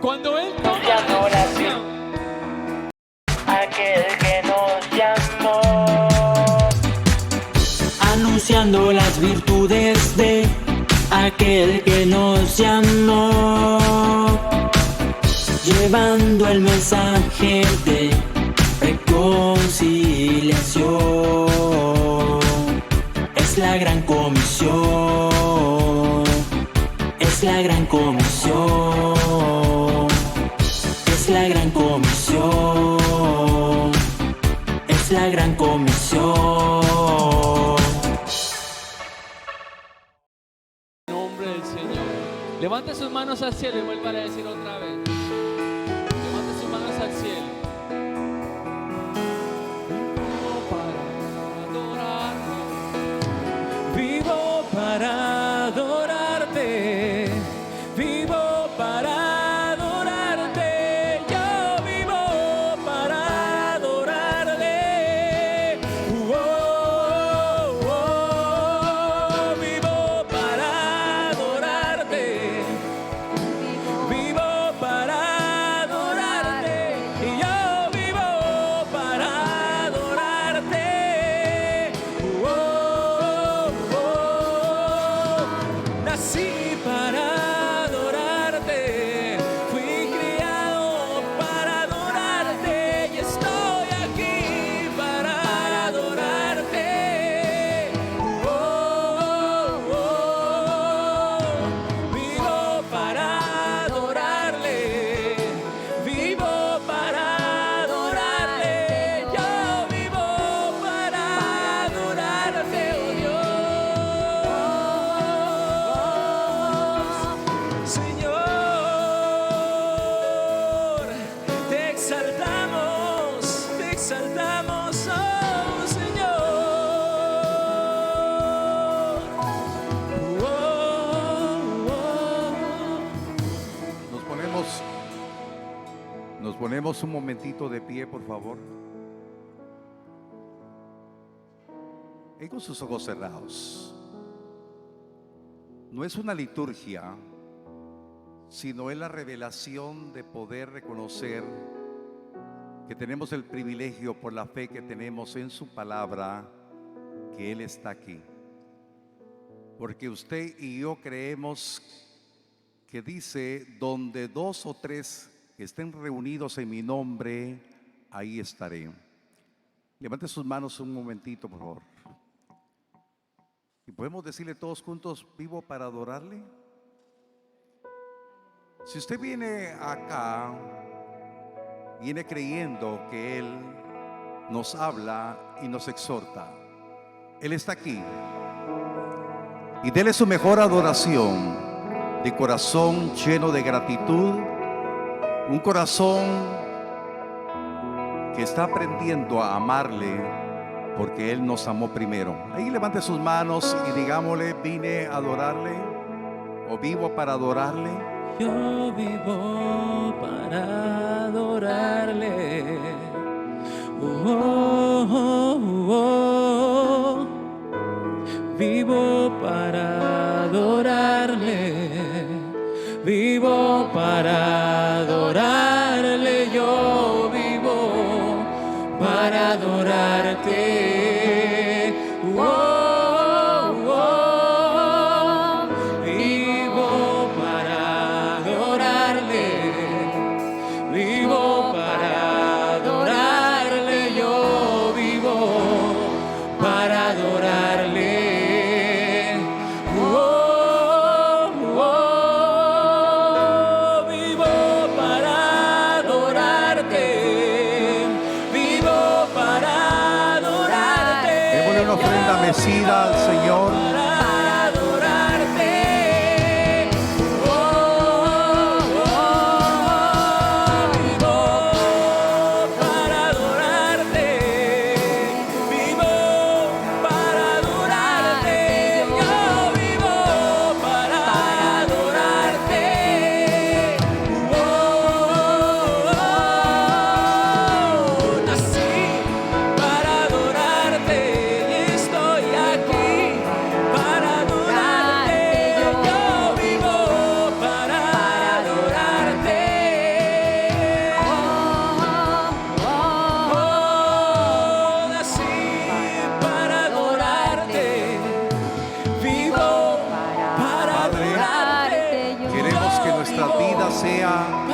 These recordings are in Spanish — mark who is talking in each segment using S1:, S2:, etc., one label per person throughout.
S1: Cuando Él toma
S2: Anunciando
S1: la
S2: las
S1: decisión,
S2: aquel que nos llamó.
S3: Anunciando las virtudes de aquel que nos llamó, llevando el mensaje de reconciliación. Es la gran comisión, es la gran comisión, es la gran comisión, es la gran comisión.
S1: en nombre del Señor. Levante sus manos al cielo y vuelva a decir otra vez. Levante sus manos al cielo.
S4: Vivo para adorarte, vivo para adorarte, yo vivo para adorarle. Vivo para adorarte, vivo para adorarte, y yo vivo para adorarte. Nací para adorarte, fui criado para adorarte y estoy aquí para adorarte. Vivo para adorarle, vivo para adorarle, yo vivo para adorarte, oh Dios. Señor, te exaltamos, oh Señor.
S5: Nos ponemos un momentito de pie, por favor. Y con sus ojos cerrados. No es una liturgia, sino es la revelación de poder reconocer que tenemos el privilegio por la fe que tenemos en su palabra, que Él está aquí. Porque usted y yo creemos que dice, donde dos o tres estén reunidos en mi nombre, ahí estaré. Levante sus manos un momentito, por favor. Y podemos decirle todos juntos, vivo para adorarle. Si usted viene acá, viene creyendo que Él nos habla y nos exhorta. Él está aquí. Y déle su mejor adoración, de corazón lleno de gratitud, un corazón que está aprendiendo a amarle porque Él nos amó primero. Ahí levante sus manos y digámosle, vine a adorarle o vivo para adorarle.
S4: Yo vivo para adorarle. Vivo para adorarle. Vivo para adorarle. Yo vivo para adorarte. Vivo para adorarle, vivo para adorarle, yo vivo para adorarle. Vivo para adorarte, vivo para adorarte.
S5: Démosle una ofrenda mecida al Señor.
S4: Para adorarte. Vivo para adorarte. Vivo para adorarte. Yo vivo para adorarte. Nací para adorarte y estoy aquí
S5: sea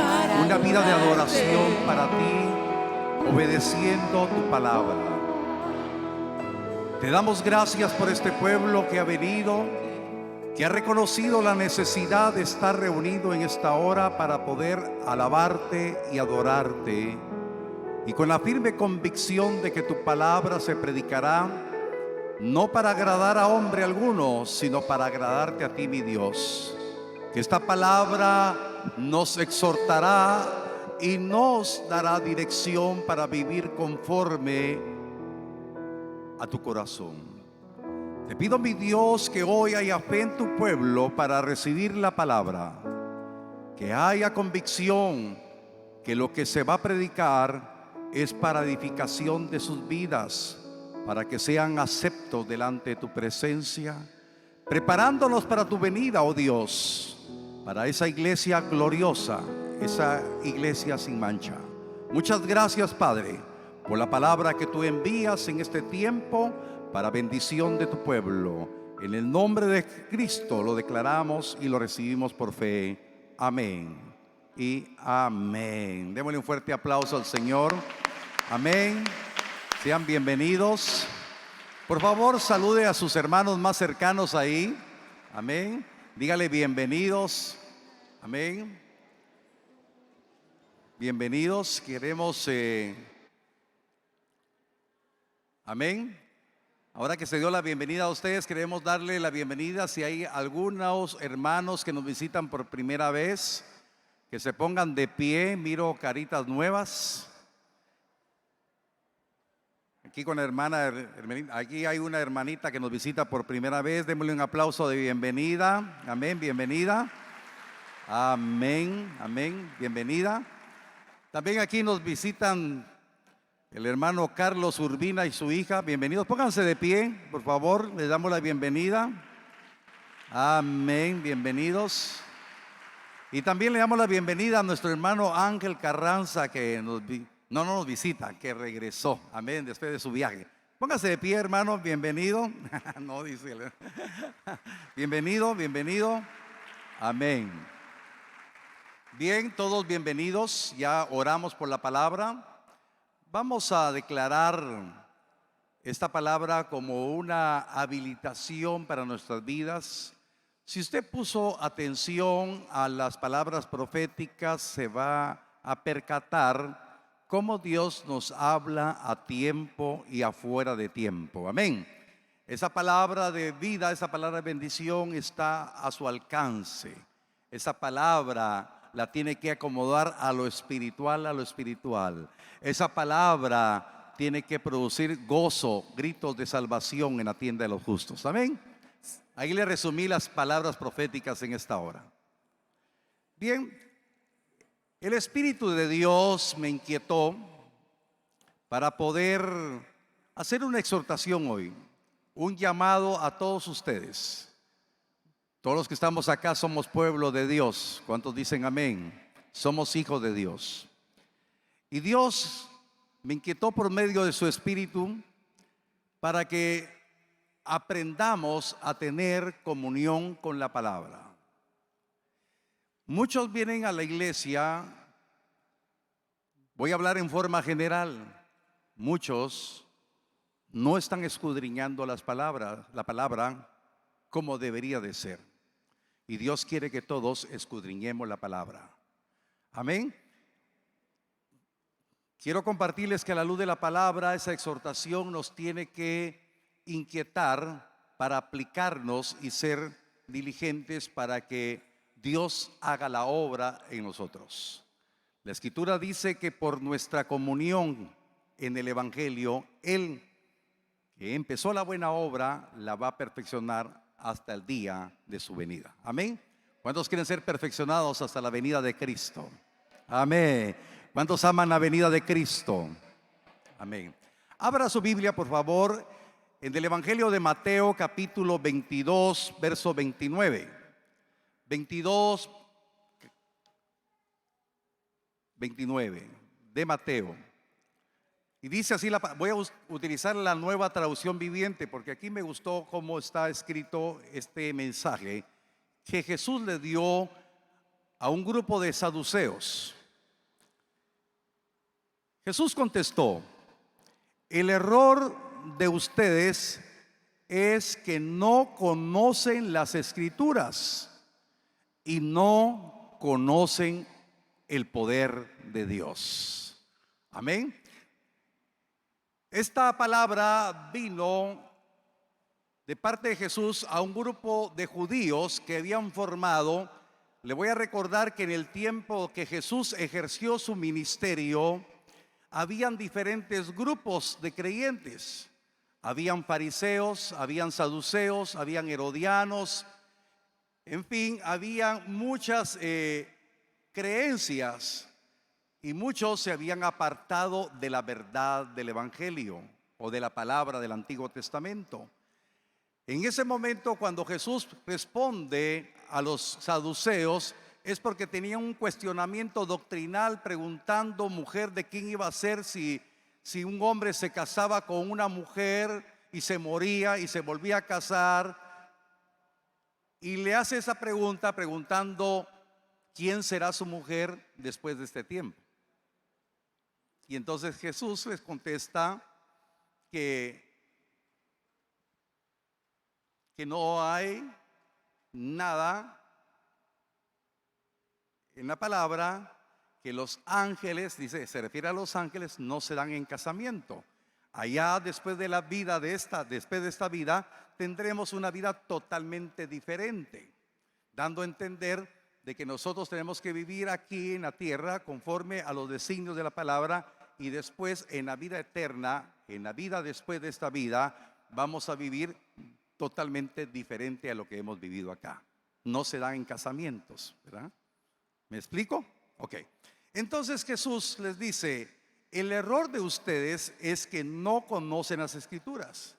S5: una vida de adoración para ti, obedeciendo tu palabra. Te damos gracias por este pueblo que ha venido, que ha reconocido la necesidad de estar reunido en esta hora para poder alabarte y adorarte, y con la firme convicción de que tu palabra se predicará no para agradar a hombre alguno, sino para agradarte a ti, mi Dios. Que esta palabra nos exhortará y nos dará dirección para vivir conforme a tu corazón. Te pido, mi Dios, que hoy haya fe en tu pueblo para recibir la palabra, que haya convicción que lo que se va a predicar es para edificación de sus vidas, para que sean aceptos delante de tu presencia, preparándolos para tu venida, oh Dios, para esa iglesia gloriosa, esa iglesia sin mancha. Muchas gracias, Padre, por la palabra que tú envías en este tiempo para bendición de tu pueblo. En el nombre de Cristo lo declaramos y lo recibimos por fe. Amén y amén. Démosle un fuerte aplauso al Señor. Amén. Sean bienvenidos. Por favor, salude a sus hermanos más cercanos ahí. Amén. Dígale bienvenidos. Amén. Bienvenidos. Queremos... amén. Ahora que se dio la bienvenida a ustedes, queremos darle la bienvenida. Si hay algunos hermanos que nos visitan por primera vez, que se pongan de pie. Miro caritas nuevas. Aquí con la hermana, aquí hay una hermanita que nos visita por primera vez. Démosle un aplauso de bienvenida. Amén, bienvenida. Amén, amén, bienvenida. También aquí nos visitan el hermano Carlos Urbina y su hija. Bienvenidos, pónganse de pie, por favor. Les damos la bienvenida. Amén, bienvenidos. Y también le damos la bienvenida a nuestro hermano Ángel Carranza, que no nos visita, que regresó, amén, después de su viaje. Póngase de pie, hermano, bienvenido. No, dice él. Bienvenido, bienvenido. Amén. Bien, todos bienvenidos. Ya oramos por la palabra. Vamos a declarar esta palabra como una habilitación para nuestras vidas. Si usted puso atención a las palabras proféticas, se va a percatar cómo Dios nos habla a tiempo y afuera de tiempo. Amén. Esa palabra de vida, esa palabra de bendición está a su alcance. Esa palabra la tiene que acomodar a lo espiritual, a lo espiritual. Esa palabra tiene que producir gozo, gritos de salvación en la tienda de los justos. Amén. Ahí le resumí las palabras proféticas en esta hora. Bien, el Espíritu de Dios me inquietó para poder hacer una exhortación hoy, un llamado a todos ustedes. Todos los que estamos acá somos pueblo de Dios. ¿Cuántos dicen amén? Somos hijos de Dios. Y Dios me inquietó por medio de su Espíritu para que aprendamos a tener comunión con la palabra. Muchos vienen a la iglesia, voy a hablar en forma general, muchos no están escudriñando la palabra como debería de ser. Y Dios quiere que todos escudriñemos la palabra. Amén. Quiero compartirles que a la luz de la palabra, esa exhortación nos tiene que inquietar para aplicarnos y ser diligentes para que Dios haga la obra en nosotros. La Escritura dice que por nuestra comunión en el Evangelio, Él que empezó la buena obra la va a perfeccionar hasta el día de su venida. Amén. ¿Cuántos quieren ser perfeccionados hasta la venida de Cristo? Amén. ¿Cuántos aman la venida de Cristo? Amén. Abra su Biblia, por favor, en el Evangelio de Mateo, capítulo 22, verso 29. 22, 29 de Mateo. Y dice así, voy a utilizar la Nueva Traducción Viviente, porque aquí me gustó cómo está escrito este mensaje, que Jesús le dio a un grupo de saduceos. Jesús contestó: el error de ustedes es que no conocen las Escrituras y no conocen el poder de Dios. Amén. Esta palabra vino de parte de Jesús a un grupo de judíos que habían formado. Le voy a recordar que en el tiempo que Jesús ejerció su ministerio, habían diferentes grupos de creyentes. Habían fariseos, habían saduceos, habían herodianos. En fin, habían muchas creencias, y muchos se habían apartado de la verdad del Evangelio o de la palabra del Antiguo Testamento. En ese momento, cuando Jesús responde a los saduceos, es porque tenían un cuestionamiento doctrinal preguntando, mujer, de quién iba a ser si un hombre se casaba con una mujer y se moría y se volvía a casar. Y le hace esa pregunta preguntando, ¿quién será su mujer después de este tiempo? Y entonces Jesús les contesta que no hay nada en la palabra que los ángeles, dice, se refiere a los ángeles, no se dan en casamiento. Allá después de la vida después de esta vida, tendremos una vida totalmente diferente, dando a entender de que nosotros tenemos que vivir aquí en la tierra conforme a los designios de la palabra, y después en la vida eterna, en la vida después de esta vida, vamos a vivir totalmente diferente a lo que hemos vivido acá. No se dan en casamientos, ¿verdad? ¿Me explico? Ok. Entonces Jesús les dice, el error de ustedes es que no conocen las Escrituras.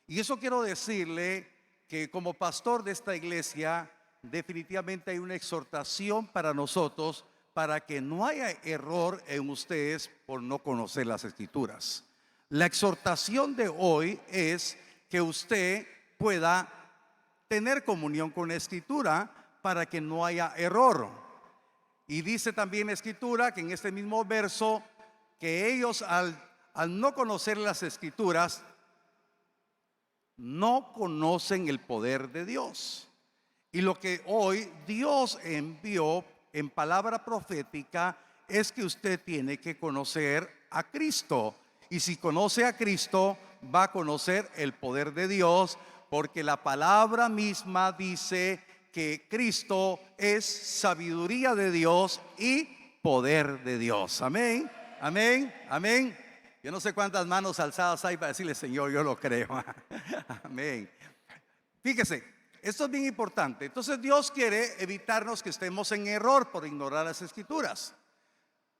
S5: Y eso quiero decirle que como pastor de esta iglesia, definitivamente hay una exhortación para nosotros, para que no haya error en ustedes por no conocer las Escrituras. La exhortación de hoy es que usted pueda tener comunión con la Escritura para que no haya error. Y dice también la Escritura que en este mismo verso, que ellos al no conocer las Escrituras, no conocen el poder de Dios. Y lo que hoy Dios envió en palabra profética es que usted tiene que conocer a Cristo. Y si conoce a Cristo, va a conocer el poder de Dios, porque la palabra misma dice que Cristo es sabiduría de Dios y poder de Dios. Amén, amén, amén. Yo no sé cuántas manos alzadas hay para decirle, Señor, yo lo creo. Amén. Fíjese, esto es bien importante. Entonces Dios quiere evitarnos que estemos en error por ignorar las Escrituras.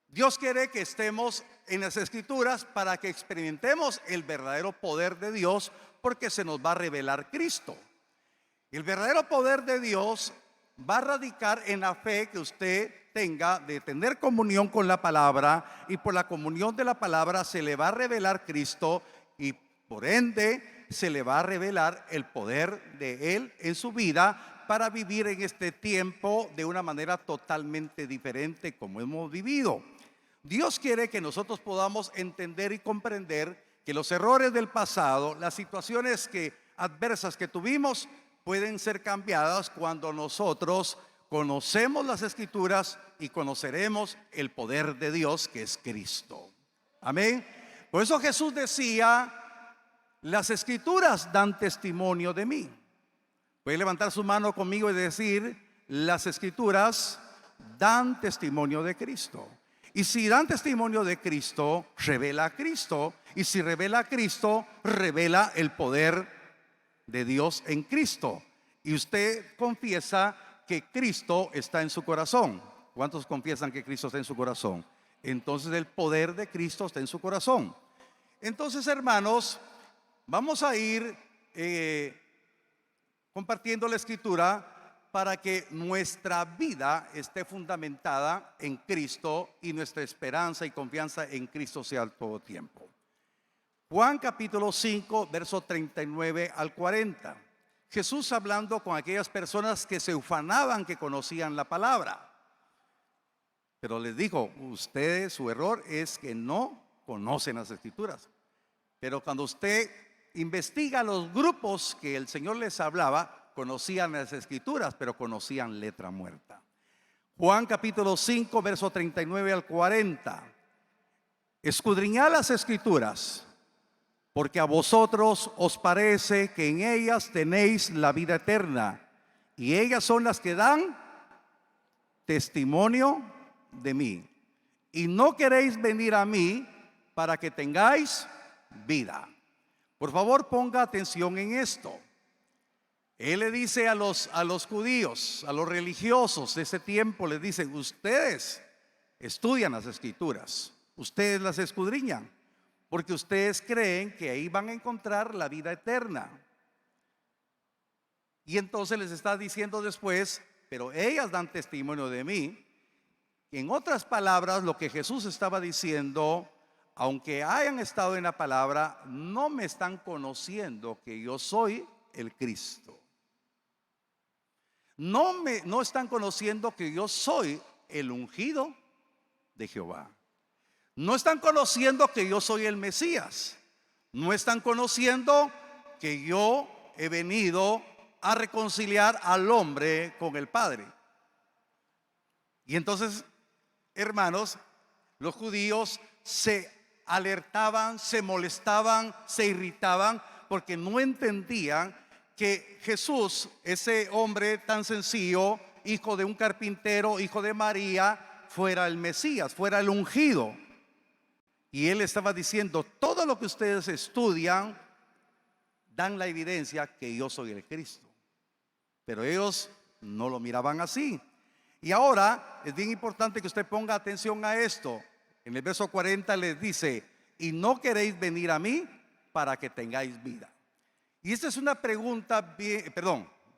S5: Dios quiere que estemos en las Escrituras para que experimentemos el verdadero poder de Dios, porque se nos va a revelar Cristo. El verdadero poder de Dios va a radicar en la fe que usted tenga de tener comunión con la palabra, y por la comunión de la palabra se le va a revelar Cristo, y por ende se le va a revelar el poder de Él en su vida para vivir en este tiempo de una manera totalmente diferente como hemos vivido. Dios quiere que nosotros podamos entender y comprender que los errores del pasado, las situaciones adversas que tuvimos, pueden ser cambiadas cuando nosotros conocemos las Escrituras y conoceremos el poder de Dios, que es Cristo. Amén. Por eso Jesús decía, las Escrituras dan testimonio de mí. Puede levantar su mano conmigo y decir, las Escrituras dan testimonio de Cristo. Y si dan testimonio de Cristo, revela a Cristo. Y si revela a Cristo, revela el poder de Dios en Cristo. Y usted confiesa que Cristo está en su corazón. ¿Cuántos confiesan que Cristo está en su corazón? Entonces el poder de Cristo está en su corazón. Entonces, hermanos, vamos a ir compartiendo la Escritura para que nuestra vida esté fundamentada en Cristo y nuestra esperanza y confianza en Cristo sea todo tiempo. Juan capítulo 5, verso 39 al 40. Jesús hablando con aquellas personas que se ufanaban que conocían la palabra. Pero les digo, ustedes, su error es que no conocen las Escrituras. Pero cuando usted investiga los grupos que el Señor les hablaba, conocían las Escrituras, pero conocían letra muerta. Juan capítulo 5, verso 39 al 40. Escudriñad las Escrituras, porque a vosotros os parece que en ellas tenéis la vida eterna, y ellas son las que dan testimonio de mí. Y no queréis venir a mí para que tengáis vida. Por favor, ponga atención en esto. Él le dice a los judíos, a los religiosos de ese tiempo, les dice: ustedes estudian las Escrituras, ustedes las escudriñan, porque ustedes creen que ahí van a encontrar la vida eterna. Y entonces les está diciendo después: pero ellas dan testimonio de mí. En otras palabras, lo que Jesús estaba diciendo: aunque hayan estado en la palabra, no me están conociendo que yo soy el Cristo. No están conociendo que yo soy el ungido de Jehová. No están conociendo que yo soy el Mesías. No están conociendo que yo he venido a reconciliar al hombre con el Padre. Y entonces, hermanos, los judíos se alertaban, se molestaban, se irritaban, porque no entendían que Jesús, ese hombre tan sencillo, hijo de un carpintero, hijo de María, fuera el Mesías, fuera el ungido. Y él estaba diciendo: todo lo que ustedes estudian dan la evidencia que yo soy el Cristo. Pero ellos no lo miraban así. Y ahora es bien importante que usted ponga atención a esto. En el verso 40 les dice: y no queréis venir a mí para que tengáis vida. Y esta es una pregunta,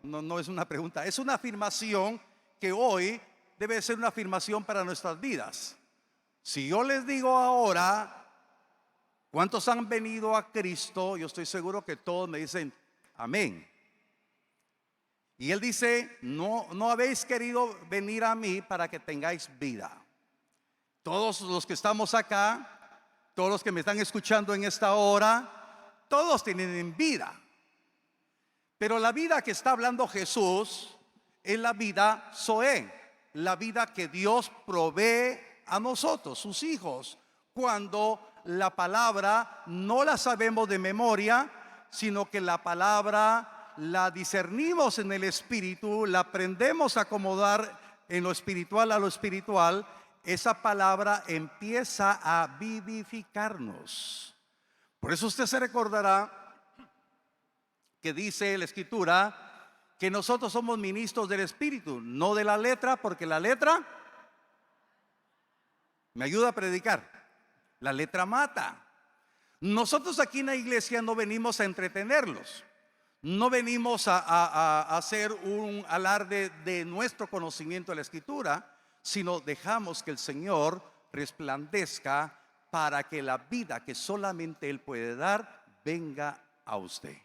S5: no es una pregunta, es una afirmación que hoy debe ser una afirmación para nuestras vidas. Si yo les digo ahora, ¿cuántos han venido a Cristo? Yo estoy seguro que todos me dicen amén. Y él dice: no habéis querido venir a mí para que tengáis vida. Todos los que estamos acá, todos los que me están escuchando en esta hora, todos tienen vida. Pero la vida que está hablando Jesús es la vida Zoé, la vida que Dios provee a nosotros, sus hijos, cuando la palabra no la sabemos de memoria, sino que la palabra la discernimos en el espíritu, la aprendemos a acomodar en lo espiritual a lo espiritual. Esa palabra empieza a vivificarnos. Por eso usted se recordará que dice la Escritura que nosotros somos ministros del Espíritu, no de la letra, porque la letra me ayuda a predicar. La letra mata. Nosotros aquí en la iglesia no venimos a entretenerlos, no venimos a hacer un alarde de nuestro conocimiento de la Escritura, sino dejamos que el Señor resplandezca para que la vida que solamente Él puede dar venga a usted.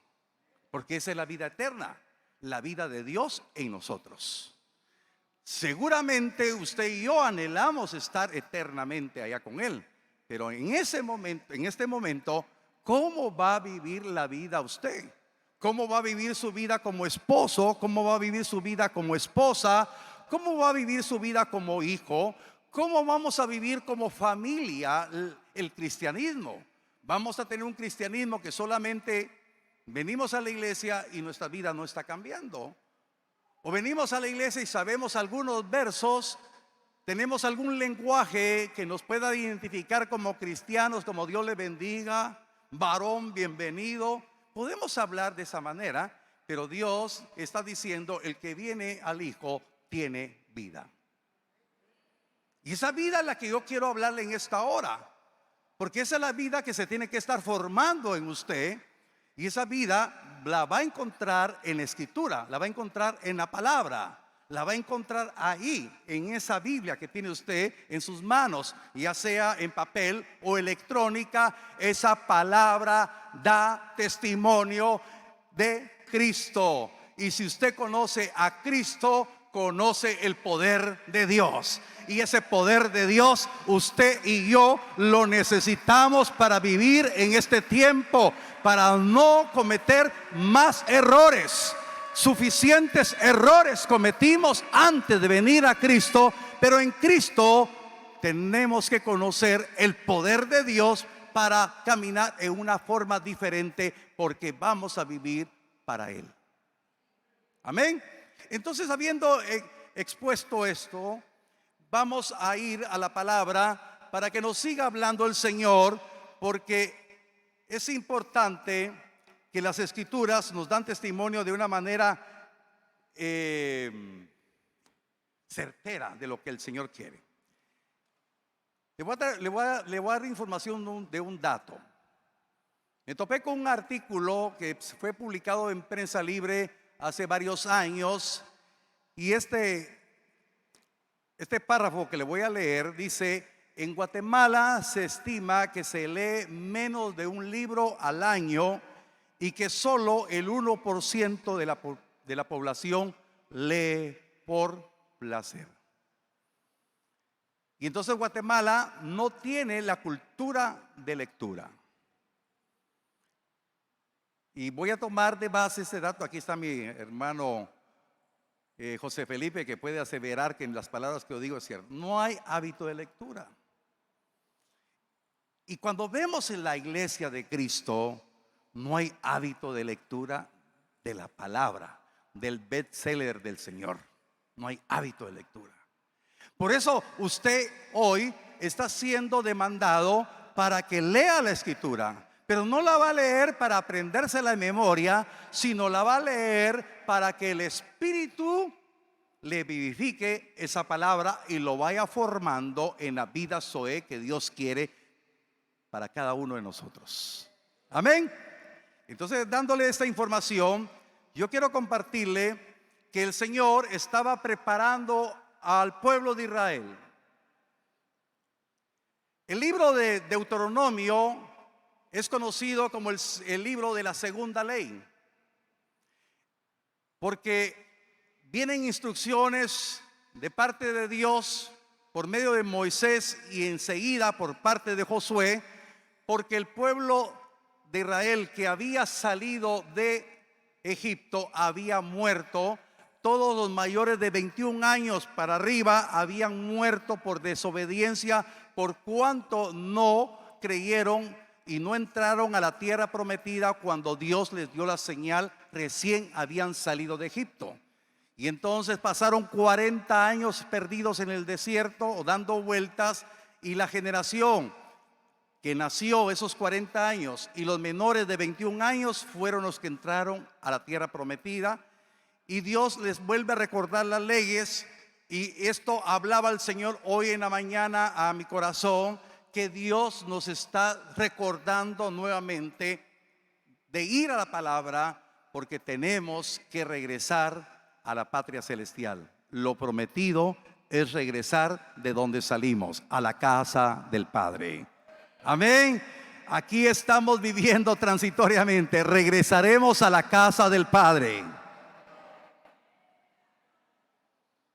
S5: Porque esa es la vida eterna, la vida de Dios en nosotros. Seguramente usted y yo anhelamos estar eternamente allá con Él. Pero en este momento, ¿cómo va a vivir la vida usted? ¿Cómo va a vivir su vida como esposo? ¿Cómo va a vivir su vida como esposa? ¿Cómo va a vivir su vida como hijo? ¿Cómo vamos a vivir como familia el cristianismo? Vamos a tener un cristianismo que solamente venimos a la iglesia y nuestra vida no está cambiando. O venimos a la iglesia y sabemos algunos versos, tenemos algún lenguaje que nos pueda identificar como cristianos, como Dios le bendiga, varón, bienvenido. Podemos hablar de esa manera, pero Dios está diciendo: el que viene al Hijo tiene vida. Y esa vida es la que yo quiero hablarle en esta hora, porque esa es la vida que se tiene que estar formando en usted. Y esa vida la va a encontrar en la Escritura, la va a encontrar en la palabra, la va a encontrar ahí, en esa Biblia que tiene usted en sus manos, ya sea en papel o electrónica. Esa palabra da testimonio de Cristo. Y si usted conoce a Cristo, conoce el poder de Dios. y ese poder de Dios usted y yo lo necesitamos para vivir en este tiempo, para no cometer más errores. Suficientes errores cometimos antes de venir a Cristo, pero en Cristo tenemos que conocer el poder de Dios para caminar en una forma diferente, porque vamos a vivir para Él. Amén. Entonces, habiendo expuesto esto, vamos a ir a la palabra para que nos siga hablando el Señor, porque es importante que las Escrituras nos dan testimonio de una manera certera de lo que el Señor quiere. Le voy a dar información de un dato. Me topé con un artículo que fue publicado en Prensa Libre hace varios años, y este párrafo que le voy a leer dice: en Guatemala se estima que se lee menos de un libro al año y que solo el 1% de la población lee por placer. Y entonces Guatemala no tiene la cultura de lectura. Y voy a tomar de base ese dato. Aquí está mi hermano José Felipe, que puede aseverar que en las palabras que yo digo es cierto. No hay hábito de lectura. Y cuando vemos en la iglesia de Cristo, no hay hábito de lectura de la palabra, del bestseller del Señor. No hay hábito de lectura. Por eso usted hoy está siendo demandado para que lea la Escritura. Pero no la va a leer para aprendérsela de memoria, sino la va a leer para que el Espíritu le vivifique esa palabra y lo vaya formando en la vida Zoe que Dios quiere para cada uno de nosotros. Amén. Entonces, dándole esta información, yo quiero compartirle que el Señor estaba preparando al pueblo de Israel. El libro de Deuteronomio es conocido como el libro de la segunda ley, porque vienen instrucciones de parte de Dios por medio de Moisés y enseguida por parte de Josué, porque el pueblo de Israel que había salido de Egipto había muerto. Todos los mayores de 21 años para arriba habían muerto por desobediencia, por cuanto no creyeron y no entraron a la tierra prometida cuando Dios les dio la señal. Recién habían salido de Egipto. Y entonces pasaron 40 años perdidos en el desierto o dando vueltas, y la generación que nació esos 40 años y los menores de 21 años fueron los que entraron a la tierra prometida. Y Dios les vuelve a recordar las leyes, y esto hablaba el Señor hoy en la mañana a mi corazón, que Dios nos está recordando nuevamente de ir a la palabra, porque tenemos que regresar a la patria celestial. Lo prometido es regresar de donde salimos, a la casa del Padre. Amén. Aquí estamos viviendo transitoriamente. Regresaremos a la casa del Padre.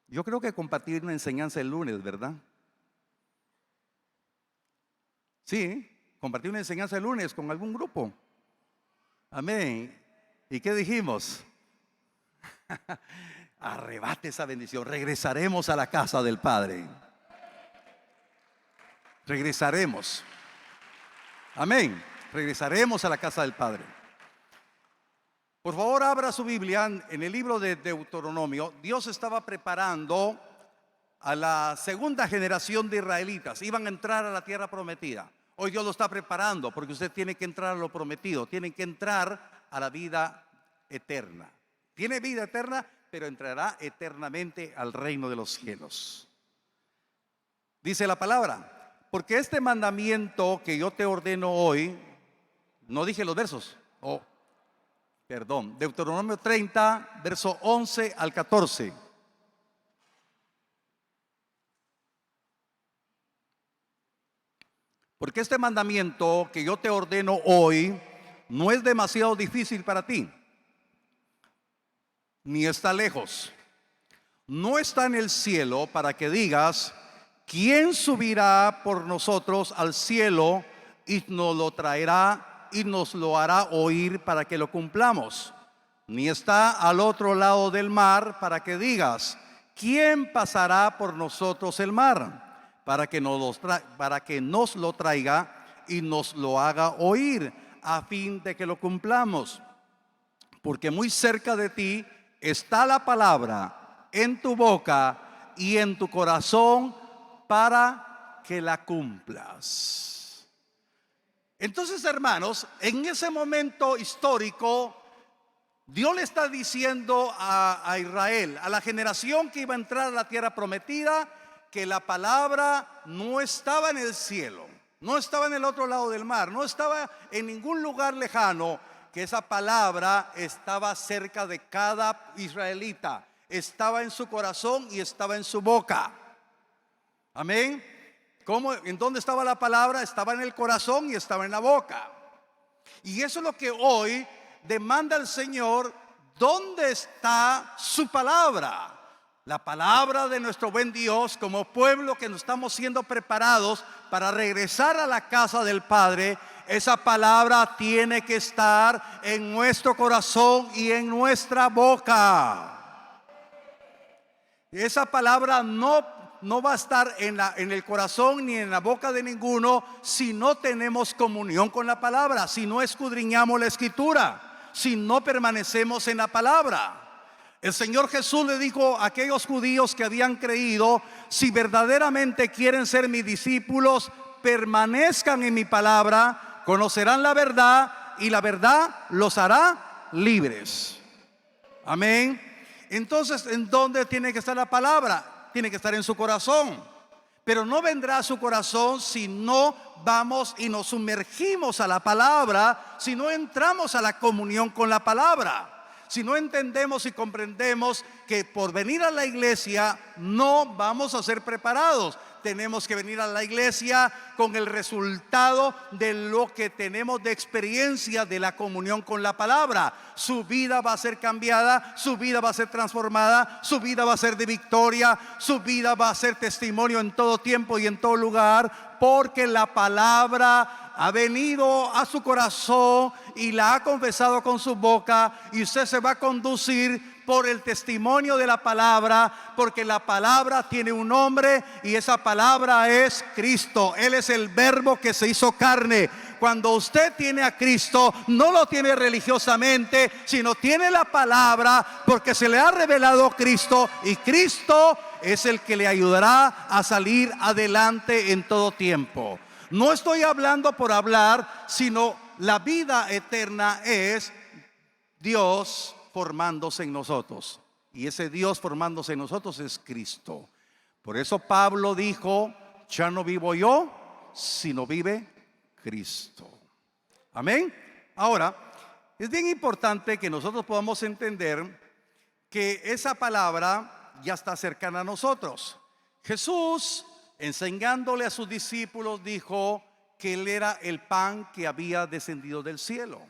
S5: Yo creo que compartir una enseñanza el lunes, ¿verdad? Sí, compartí una enseñanza el lunes con algún grupo. Amén. ¿Y qué dijimos? Arrebate esa bendición. Regresaremos a la casa del Padre. Regresaremos. Amén. Regresaremos a la casa del Padre. Por favor, abra su Biblia en el libro de Deuteronomio. Dios estaba preparando a la segunda generación de israelitas. Iban a entrar a la tierra prometida. Hoy Dios lo está preparando, porque usted tiene que entrar a lo prometido. Tiene que entrar a la vida eterna. Tiene vida eterna, pero entrará eternamente al reino de los cielos. Dice la palabra: porque este mandamiento que yo te ordeno hoy, no dije los versos, Deuteronomio 30, verso 11 al 14. Porque este mandamiento que yo te ordeno hoy no es demasiado difícil para ti, ni está lejos. No está en el cielo para que digas: ¿quién subirá por nosotros al cielo y nos lo traerá y nos lo hará oír para que lo cumplamos? Ni está al otro lado del mar para que digas, ¿quién pasará por nosotros el mar? Para que nos lo traiga y nos lo haga oír, a fin de que lo cumplamos. Porque muy cerca de ti está la palabra, en tu boca y en tu corazón, para que la cumplas. Entonces, hermanos, en ese momento histórico, Dios le está diciendo a Israel, a la generación que iba a entrar a la tierra prometida, que la palabra no estaba en el cielo, no estaba en el otro lado del mar, no estaba en ningún lugar lejano, que esa palabra estaba cerca de cada israelita, estaba en su corazón y estaba en su boca. Amén. ¿Cómo? ¿En dónde estaba la palabra? Estaba en el corazón y estaba en la boca. Y eso es lo que hoy demanda el Señor. ¿Dónde está su palabra? La palabra de nuestro buen Dios, como pueblo que nos estamos siendo preparados para regresar a la casa del Padre. Esa palabra tiene que estar en nuestro corazón y en nuestra boca. Esa palabra no va a estar en el corazón ni en la boca de ninguno si no tenemos comunión con la palabra, si no escudriñamos la escritura, si no permanecemos en la palabra. El Señor Jesús le dijo a aquellos judíos que habían creído: si verdaderamente quieren ser mis discípulos, permanezcan en mi palabra, conocerán la verdad y la verdad los hará libres. Amén. Entonces, ¿en dónde tiene que estar la palabra? Tiene que estar en su corazón. Pero no vendrá a su corazón si no vamos y nos sumergimos a la palabra, si no entramos a la comunión con la palabra. Si no entendemos y comprendemos que por venir a la iglesia no vamos a ser preparados. Tenemos que venir a la iglesia con el resultado de lo que tenemos de experiencia de la comunión con la palabra. Su vida va a ser cambiada, su vida va a ser transformada, su vida va a ser de victoria, su vida va a ser testimonio en todo tiempo y en todo lugar, porque la palabra ha venido a su corazón y la ha confesado con su boca, y usted se va a conducir por el testimonio de la palabra, porque la palabra tiene un nombre y esa palabra es Cristo. Él es el verbo que se hizo carne. Cuando usted tiene a Cristo, no lo tiene religiosamente, sino tiene la palabra, porque se le ha revelado Cristo, y Cristo es el que le ayudará a salir adelante en todo tiempo. No estoy hablando por hablar, sino la vida eterna es Dios formándose en nosotros. Y ese Dios formándose en nosotros es Cristo. Por eso Pablo dijo: ya no vivo yo, sino vive Cristo. Amén. Ahora, es bien importante que nosotros podamos entender que esa palabra ya está cercana a nosotros. Jesús, enseñándole a sus discípulos, dijo que Él era el pan que había descendido del cielo.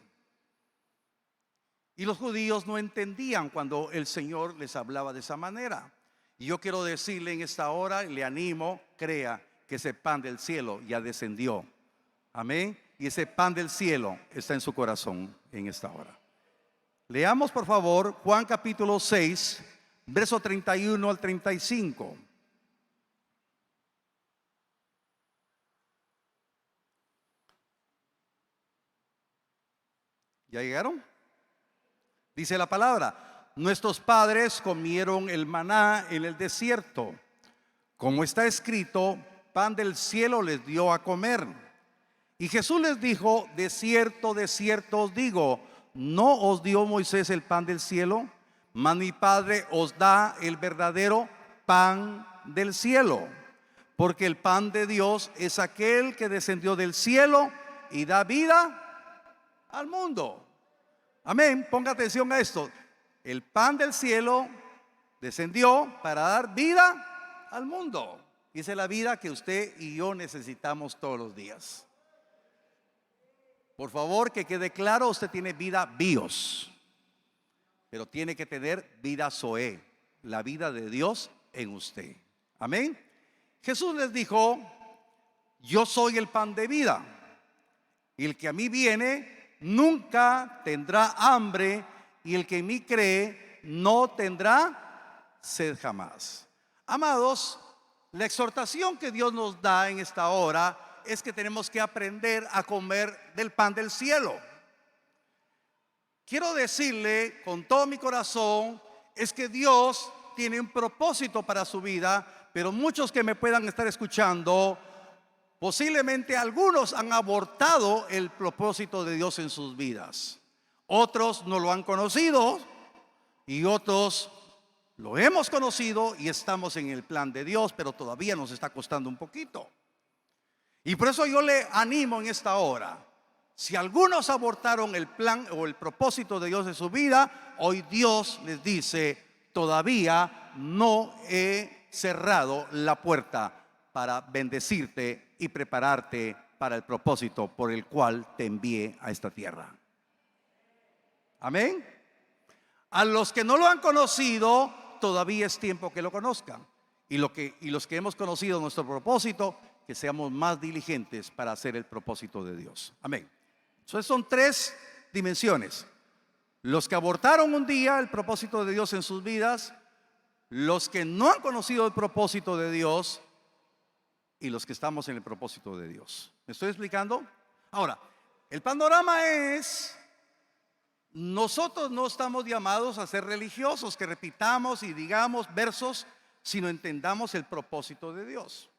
S5: Y los judíos no entendían cuando el Señor les hablaba de esa manera. Y yo quiero decirle en esta hora, le animo, crea que ese pan del cielo ya descendió. Amén. Y ese pan del cielo está en su corazón en esta hora. Leamos por favor Juan capítulo 6, verso 31 al 35. ¿Ya llegaron? Dice la palabra: nuestros padres comieron el maná en el desierto. Como está escrito, pan del cielo les dio a comer. Y Jesús les dijo: de cierto os digo, ¿no os dio Moisés el pan del cielo? Mas mi Padre os da el verdadero pan del cielo. Porque el pan de Dios es aquel que descendió del cielo y da vida al mundo. Amén. Ponga atención a esto. El pan del cielo descendió para dar vida al mundo. Y esa es la vida que usted y yo necesitamos todos los días. Por favor, que quede claro, usted tiene vida bios, pero tiene que tener vida zoe, la vida de Dios en usted. Amén. Jesús les dijo: yo soy el pan de vida, y el que a mí viene nunca tendrá hambre, y el que en mí cree no tendrá sed jamás. Amados, la exhortación que Dios nos da en esta hora es que tenemos que aprender a comer del pan del cielo. Quiero decirle con todo mi corazón, es que Dios tiene un propósito para su vida, pero muchos que me puedan estar escuchando, posiblemente algunos han abortado el propósito de Dios en sus vidas. Otros no lo han conocido y otros lo hemos conocido y estamos en el plan de Dios, pero todavía nos está costando un poquito. Y por eso yo le animo en esta hora. Si algunos abortaron el plan o el propósito de Dios en su vida, hoy Dios les dice: todavía no he cerrado la puerta para bendecirte y prepararte para el propósito por el cual te envié a esta tierra. Amén. A los que no lo han conocido, todavía es tiempo que lo conozcan. Y los que hemos conocido nuestro propósito, que seamos más diligentes para hacer el propósito de Dios. Amén. Entonces son tres dimensiones: los que abortaron un día el propósito de Dios en sus vidas, los que no han conocido el propósito de Dios y los que estamos en el propósito de Dios. ¿Me estoy explicando? Ahora, el panorama es: nosotros no estamos llamados a ser religiosos, que repitamos y digamos versos, sino entendamos el propósito de Dios.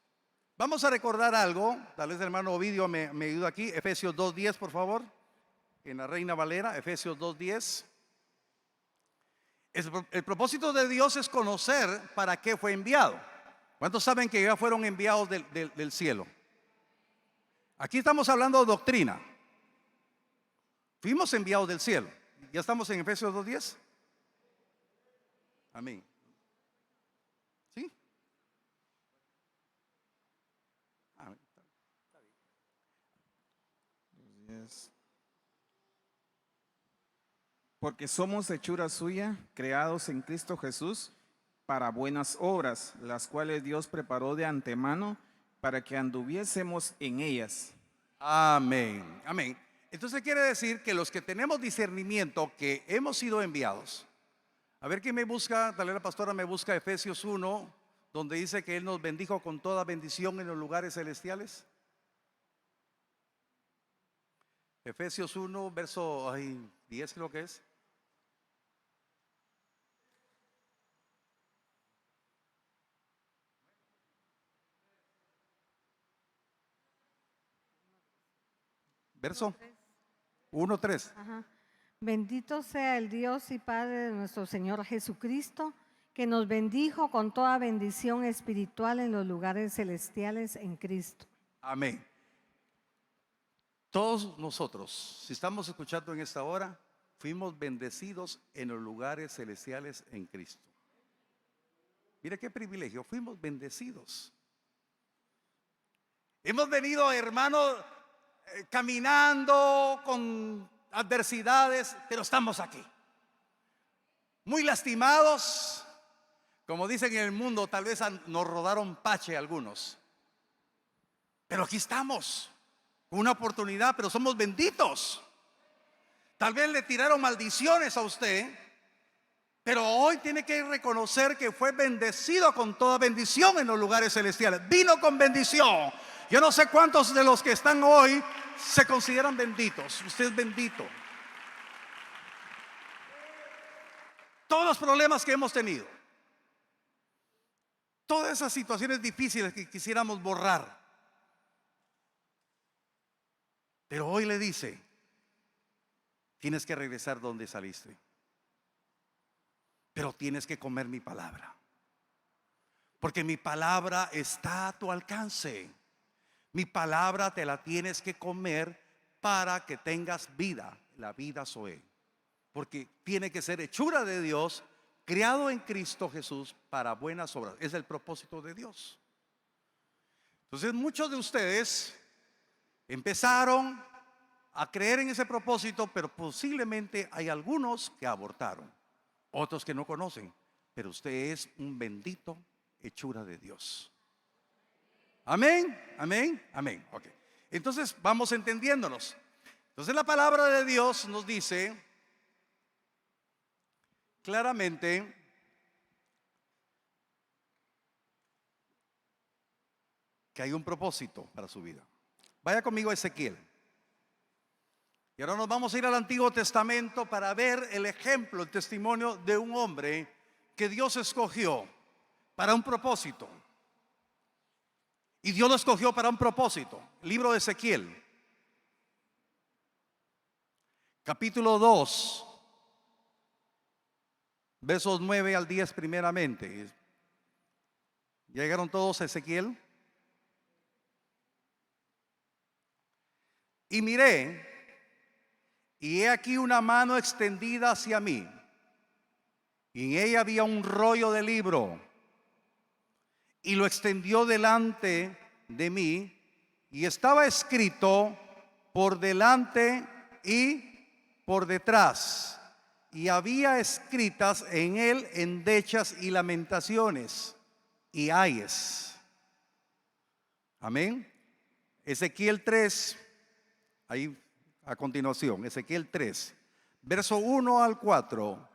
S5: Vamos a recordar algo. Tal vez el hermano Ovidio me ayuda aquí. Efesios 2:10, por favor, en la Reina Valera. Efesios 2:10. El propósito de Dios es conocer para qué fue enviado. ¿Cuántos saben que ya fueron enviados del cielo? Aquí estamos hablando de doctrina. Fuimos enviados del cielo. ¿Ya estamos en Efesios 2:10? Amén. ¿Sí? Amén.
S6: Porque somos hechura suya, creados en Cristo Jesús, para buenas obras, las cuales Dios preparó de antemano para que anduviésemos en ellas.
S5: Amén. Amén. Entonces quiere decir que los que tenemos discernimiento, que hemos sido enviados. A ver quién me busca, tal vez la pastora me busca Efesios 1, donde dice que Él nos bendijo con toda bendición en los lugares celestiales. Efesios 1, verso 10 creo que es. Verso 1:3.
S7: Ajá. Bendito sea el Dios y Padre de nuestro Señor Jesucristo, que nos bendijo con toda bendición espiritual en los lugares celestiales en Cristo.
S5: Amén. Todos nosotros, si estamos escuchando en esta hora, fuimos bendecidos en los lugares celestiales en Cristo. Mire qué privilegio, fuimos bendecidos. Hemos venido, hermanos, caminando con adversidades, pero estamos aquí. Muy lastimados, como dicen en el mundo, tal vez nos rodaron pache algunos. Pero aquí estamos, con una oportunidad, pero somos benditos. Tal vez le tiraron maldiciones a usted, pero hoy tiene que reconocer que fue bendecido con toda bendición en los lugares celestiales. Vino con bendición. Yo no sé cuántos de los que están hoy se consideran benditos. Usted es bendito. Todos los problemas que hemos tenido, todas esas situaciones difíciles que quisiéramos borrar, pero hoy le dice: tienes que regresar donde saliste, pero tienes que comer mi palabra, porque mi palabra está a tu alcance. Mi palabra te la tienes que comer para que tengas vida, la vida Zoe. Porque tiene que ser hechura de Dios, creado en Cristo Jesús para buenas obras. Es el propósito de Dios. Entonces muchos de ustedes empezaron a creer en ese propósito, pero posiblemente hay algunos que abortaron, otros que no conocen. Pero usted es un bendito hechura de Dios. Amén, amén, amén. Ok. Entonces vamos entendiéndonos. Entonces la palabra de Dios nos dice claramente que hay un propósito para su vida. Vaya conmigo a Ezequiel. Y ahora nos vamos a ir al Antiguo Testamento para ver el ejemplo, el testimonio de un hombre que Dios escogió para un propósito. Y Dios lo escogió para un propósito. Libro de Ezequiel, capítulo 2, versos 9 al 10 primeramente. ¿Llegaron todos a Ezequiel? Y miré, y he aquí una mano extendida hacia mí, y en ella había un rollo de libro, y lo extendió delante de mí, y estaba escrito por delante y por detrás, y había escritas en él endechas y lamentaciones y ayes. Amén. Ezequiel 3, ahí a continuación, Ezequiel 3, verso 1 al 4,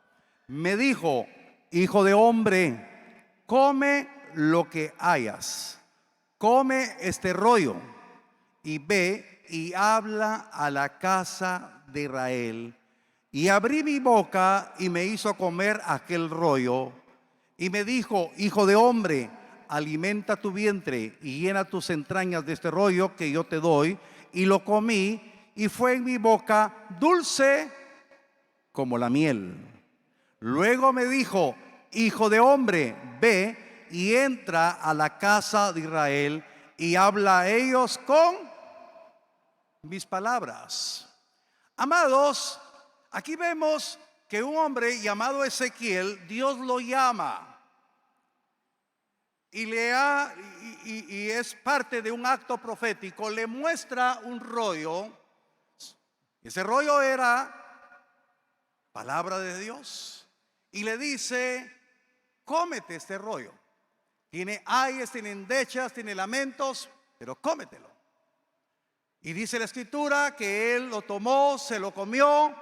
S5: me dijo: hijo de hombre, come lo que hayas, come este rollo, y ve y habla a la casa de Israel. Y abrí mi boca y me hizo comer aquel rollo, y me dijo: hijo de hombre, alimenta tu vientre y llena tus entrañas de este rollo que yo te doy. Y lo comí, y fue en mi boca dulce como la miel. Luego me dijo: hijo de hombre, ve y entra a la casa de Israel y habla a ellos con mis palabras. Amados, aquí vemos que un hombre llamado Ezequiel, Dios lo llama y es parte de un acto profético. Le muestra un rollo. Ese rollo era palabra de Dios, y le dice: cómete este rollo. Tiene ayes, tiene endechas, tiene lamentos, pero cómetelo. Y dice la escritura que él lo tomó, se lo comió,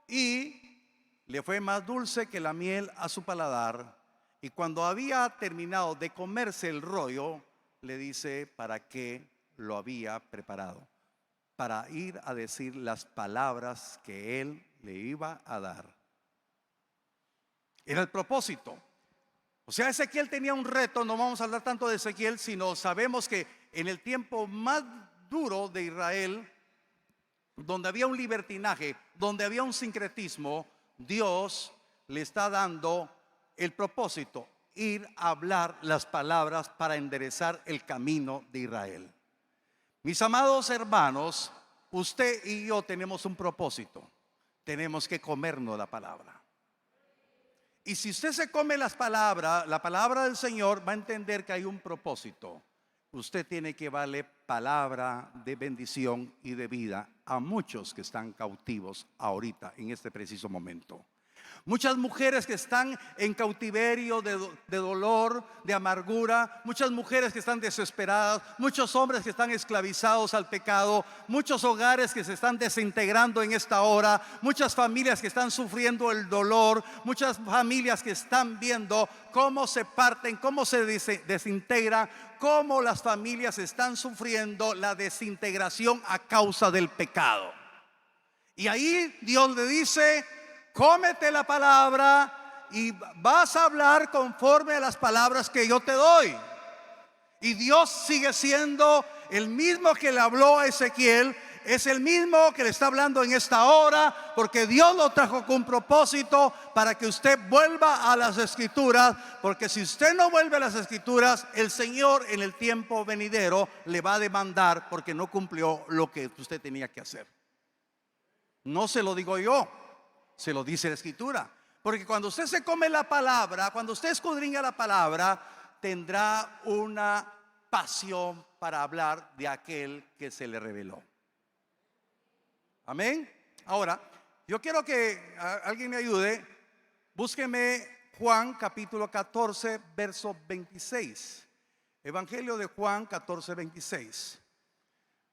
S5: y le fue más dulce que la miel a su paladar. Y cuando había terminado de comerse el rollo, le dice para qué lo había preparado: para ir a decir las palabras que él le iba a dar. Era el propósito. O sea, Ezequiel tenía un reto. No vamos a hablar tanto de Ezequiel, sino sabemos que en el tiempo más duro de Israel, donde había un libertinaje, donde había un sincretismo, Dios le está dando el propósito: ir a hablar las palabras para enderezar el camino de Israel. Mis amados hermanos, usted y yo tenemos un propósito. Tenemos que comernos la palabra. Y si usted se come las palabras, la palabra del Señor, va a entender que hay un propósito. Usted tiene que darle palabra de bendición y de vida a muchos que están cautivos ahorita, en este preciso momento. Muchas mujeres que están en cautiverio de dolor, de amargura. Muchas mujeres que están desesperadas. Muchos hombres que están esclavizados al pecado. Muchos hogares que se están desintegrando en esta hora. Muchas familias que están sufriendo el dolor. Muchas familias que están viendo cómo se parten, cómo se desintegran, cómo las familias están sufriendo la desintegración a causa del pecado. Y ahí Dios le dice: cómete la palabra y vas a hablar conforme a las palabras que yo te doy. Y Dios sigue siendo el mismo que le habló a Ezequiel. Es el mismo que le está hablando en esta hora, porque Dios lo trajo con propósito para que usted vuelva a las escrituras. Porque si usted no vuelve a las escrituras, el Señor en el tiempo venidero le va a demandar porque no cumplió lo que usted tenía que hacer. No se lo digo yo, se lo dice la escritura. Porque cuando usted se come la palabra, cuando usted escudriña la palabra, tendrá una pasión para hablar de aquel que se le reveló. Amén. Ahora, yo quiero que alguien me ayude. Búsqueme Juan capítulo 14, verso 26. Evangelio de Juan 14:26.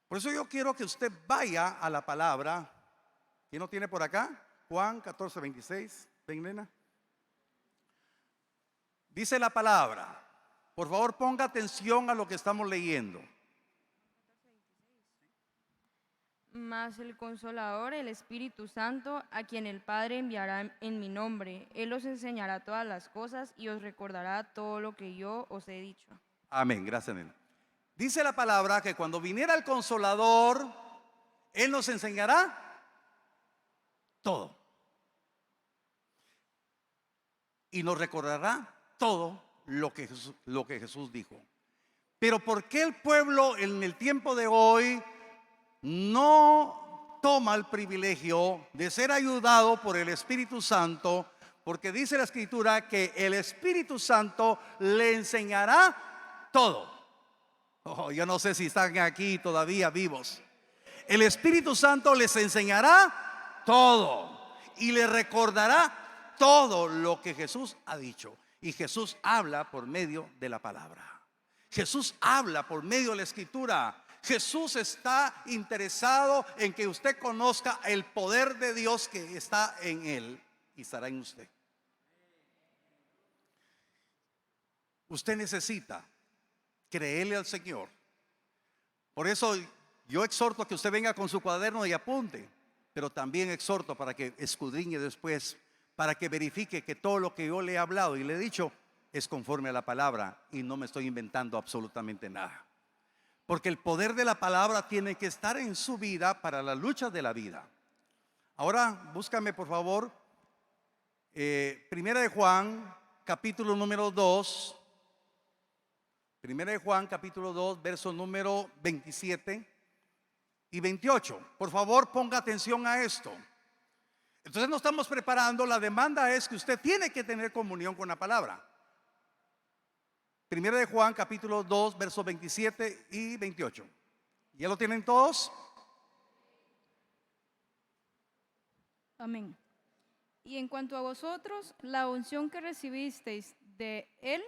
S5: Por eso yo quiero que usted vaya a la palabra. ¿Quién lo tiene por acá? Juan 14:26. Ven, nena. Dice la palabra. Por favor, ponga atención a lo que estamos leyendo.
S8: Mas el Consolador, el Espíritu Santo, a quien el Padre enviará en mi nombre, Él os enseñará todas las cosas y os recordará todo lo que yo os he dicho.
S5: Amén, gracias, nena. Dice la palabra que cuando viniera el Consolador, Él nos enseñará todo. Y nos recordará todo lo que Jesús dijo. Pero ¿por qué el pueblo en el tiempo de hoy no toma el privilegio de ser ayudado por el Espíritu Santo? Porque dice la Escritura que el Espíritu Santo le enseñará todo. Oh, yo no sé si están aquí todavía vivos. El Espíritu Santo les enseñará todo y le recordará todo lo que Jesús ha dicho. Y Jesús habla por medio de la palabra. Jesús habla por medio de la Escritura. Jesús está interesado en que usted conozca el poder de Dios que está en Él y estará en usted. Usted necesita creerle al Señor. Por eso yo exhorto a que usted venga con su cuaderno y apunte, pero también exhorto para que escudriñe después, para que verifique que todo lo que yo le he hablado y le he dicho es conforme a la palabra y no me estoy inventando absolutamente nada. Porque el poder de la palabra tiene que estar en su vida para la lucha de la vida. Ahora búscame por favor Primera de Juan capítulo número 2. Primera de Juan capítulo 2 verso número 27 y 28. Por favor ponga atención a esto. Entonces nos estamos preparando. La demanda es que usted tiene que tener comunión con la palabra. Primera de Juan capítulo 2 versos 27 y 28. ¿Ya lo tienen todos?
S8: Amén. Y en cuanto a vosotros, la unción que recibisteis de Él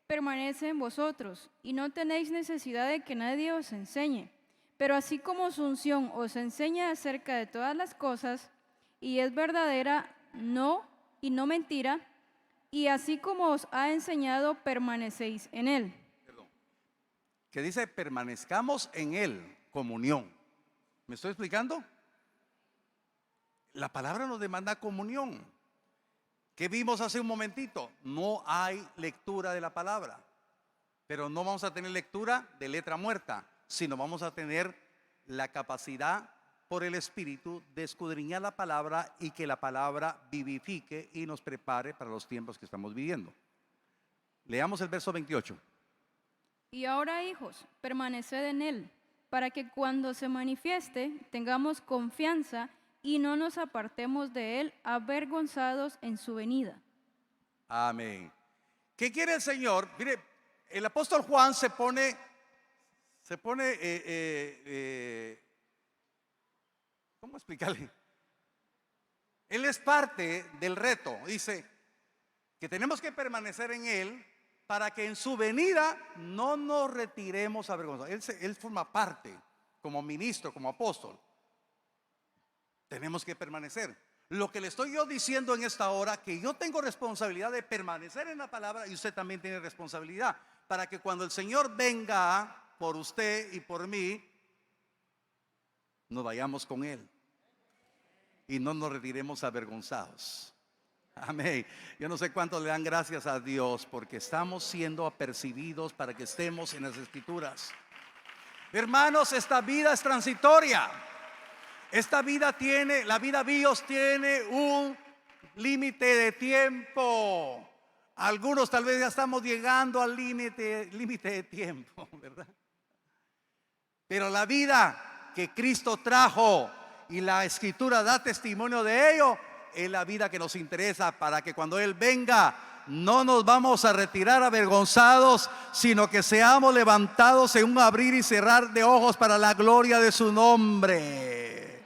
S8: permanece en vosotros, y no tenéis necesidad de que nadie os enseñe. Pero así como su unción os enseña acerca de todas las cosas, y es verdadera, no mentira, y así como os ha enseñado, permanecéis en Él.
S5: Que dice permanezcamos en Él, comunión. ¿Me estoy explicando? La palabra nos demanda comunión. ¿Qué vimos hace un momentito? No hay lectura de la palabra. Pero no vamos a tener lectura de letra muerta, sino vamos a tener la capacidad por el Espíritu de escudriñar la palabra y que la palabra vivifique y nos prepare para los tiempos que estamos viviendo. Leamos el verso 28.
S8: Y ahora, hijos, permaneced en Él, para que cuando se manifieste tengamos confianza y no nos apartemos de Él avergonzados en su venida.
S5: Amén. ¿Qué quiere el Señor? Mire, el apóstol Juan se pone ¿cómo explicarle? Él es parte del reto. Dice que tenemos que permanecer en Él para que en su venida no nos retiremos avergonzados. Él forma parte como ministro, como apóstol. Tenemos que permanecer. Lo que le estoy yo diciendo en esta hora, que yo tengo responsabilidad de permanecer en la palabra y usted también tiene responsabilidad para que cuando el Señor venga por usted y por mí, nos vayamos con Él y no nos retiremos avergonzados. Amén. Yo no sé cuántos le dan gracias a Dios porque estamos siendo apercibidos para que estemos en las Escrituras. Hermanos, esta vida es transitoria. Esta vida la vida bios tiene un límite de tiempo. Algunos tal vez ya estamos llegando al límite de tiempo, ¿verdad? Pero la vida que Cristo trajo y la Escritura da testimonio de ello, es la vida que nos interesa para que cuando Él venga no nos vamos a retirar avergonzados, sino que seamos levantados en un abrir y cerrar de ojos para la gloria de su nombre.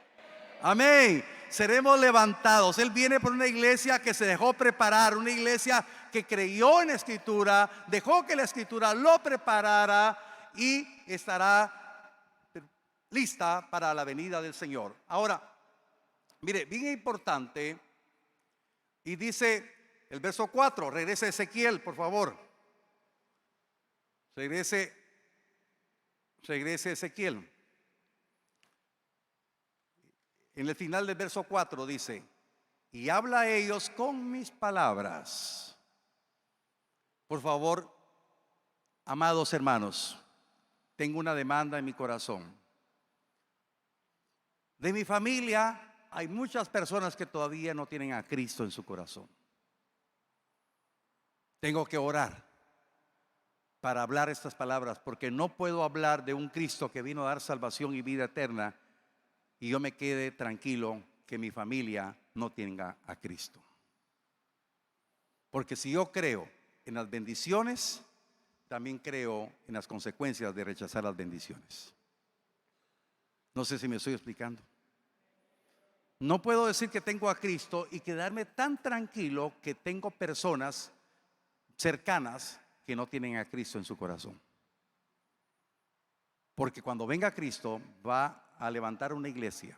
S5: Amén. Seremos levantados. Él viene por una iglesia que se dejó preparar, una iglesia que creyó en la Escritura, dejó que la Escritura lo preparara y estará lista para la venida del Señor. Ahora, mire, bien importante, y dice el verso 4, regrese Ezequiel, por favor. Regrese Ezequiel. En el final del verso 4 dice: y habla a ellos con mis palabras. Por favor, amados hermanos, tengo una demanda en mi corazón. De mi familia hay muchas personas que todavía no tienen a Cristo en su corazón. Tengo que orar para hablar estas palabras, porque no puedo hablar de un Cristo que vino a dar salvación y vida eterna y yo me quede tranquilo que mi familia no tenga a Cristo. Porque si yo creo en las bendiciones, también creo en las consecuencias de rechazar las bendiciones. No sé si me estoy explicando. No puedo decir que tengo a Cristo y quedarme tan tranquilo que tengo personas cercanas que no tienen a Cristo en su corazón. Porque cuando venga Cristo va a levantar una iglesia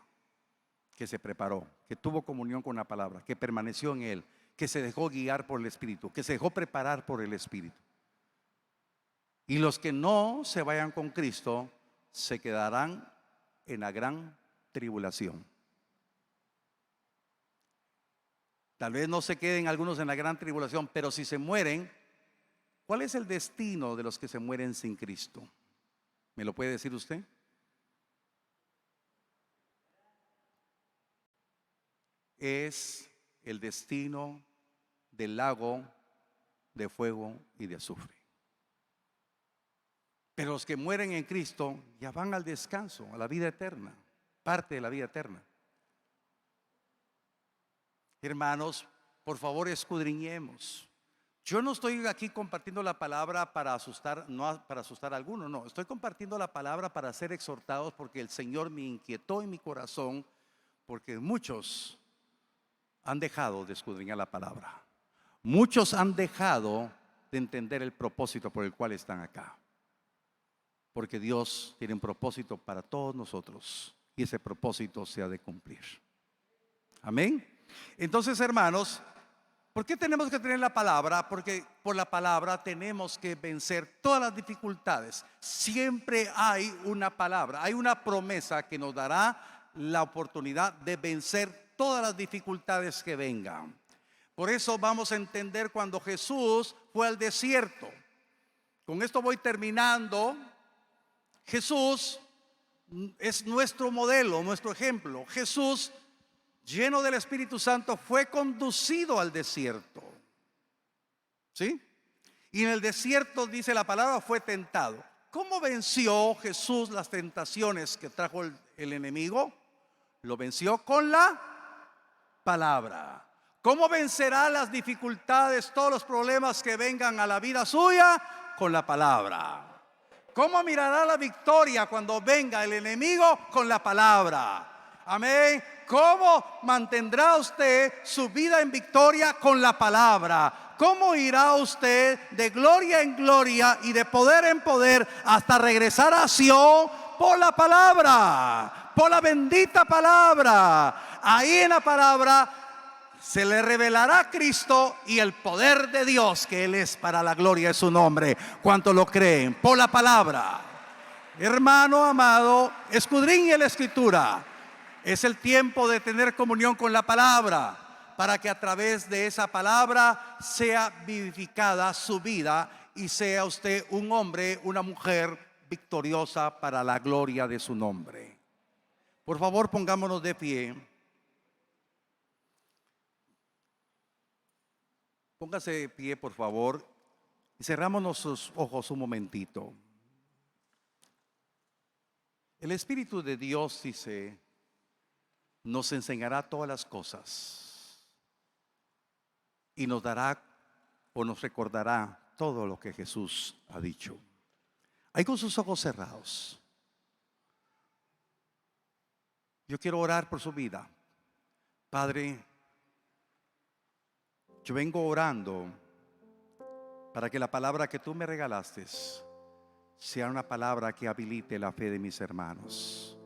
S5: que se preparó, que tuvo comunión con la palabra, que permaneció en Él, que se dejó guiar por el Espíritu, que se dejó preparar por el Espíritu. Y los que no se vayan con Cristo se quedarán en la gran tribulación. Tal vez no se queden algunos en la gran tribulación, pero si se mueren, ¿cuál es el destino de los que se mueren sin Cristo? ¿Me lo puede decir usted? Es el destino del lago de fuego y de azufre. Pero los que mueren en Cristo ya van al descanso, a la vida eterna, parte de la vida eterna. Hermanos, por favor, escudriñemos. Yo no estoy aquí compartiendo la palabra para asustar, no para asustar a alguno, no. Estoy compartiendo la palabra para ser exhortados, porque el Señor me inquietó en mi corazón, porque muchos han dejado de escudriñar la palabra. Muchos han dejado de entender el propósito por el cual están acá. Porque Dios tiene un propósito para todos nosotros y ese propósito se ha de cumplir. Amén. Entonces, hermanos, ¿por qué tenemos que tener la palabra? Porque por la palabra tenemos que vencer todas las dificultades. Siempre hay una palabra, hay una promesa que nos dará la oportunidad de vencer todas las dificultades que vengan. Por eso vamos a entender cuando Jesús fue al desierto. Con esto voy terminando. Jesús es nuestro modelo, nuestro ejemplo. Jesús, lleno del Espíritu Santo, fue conducido al desierto. ¿Sí? Y en el desierto, dice la palabra, fue tentado. ¿Cómo venció Jesús las tentaciones que trajo el enemigo? Lo venció con la palabra. ¿Cómo vencerá las dificultades, todos los problemas que vengan a la vida suya? Con la palabra. ¿Cómo mirará la victoria cuando venga el enemigo? Con la palabra. Amén. ¿Cómo mantendrá usted su vida en victoria? Con la palabra. ¿Cómo irá usted de gloria en gloria y de poder en poder hasta regresar a Sion? Por la palabra, por la bendita palabra. Ahí en la palabra se le revelará a Cristo y el poder de Dios, que Él es para la gloria de su nombre. ¿Cuánto lo creen? Por la palabra. Hermano amado, escudriñe la Escritura. Es el tiempo de tener comunión con la palabra, para que a través de esa palabra sea vivificada su vida y sea usted un hombre, una mujer victoriosa para la gloria de su nombre. Por favor, pongámonos de pie. Póngase de pie, por favor, y cerramos nuestros ojos un momentito. El Espíritu de Dios, dice, nos enseñará todas las cosas y nos dará o nos recordará todo lo que Jesús ha dicho. Ahí con sus ojos cerrados, yo quiero orar por su vida. Padre, yo vengo orando para que la palabra que tú me regalaste sea una palabra que habilite la fe de mis hermanos,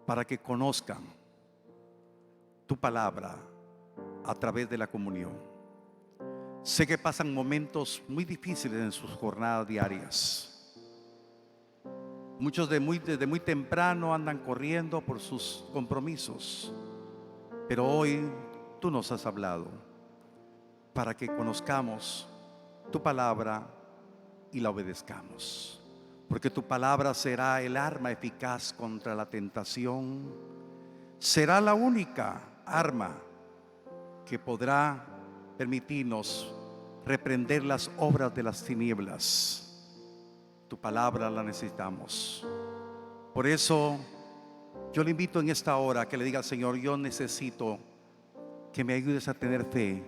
S5: para que conozcan tu palabra a través de la comunión. Sé que pasan momentos muy difíciles en sus jornadas diarias. Muchos desde muy temprano andan corriendo por sus compromisos, pero hoy tú nos has hablado para que conozcamos tu palabra y la obedezcamos, porque tu palabra será el arma eficaz contra la tentación, será la única arma que podrá permitirnos reprender las obras de las tinieblas. Tu palabra la necesitamos. Por eso yo le invito en esta hora que le diga al Señor: yo necesito que me ayudes a tener fe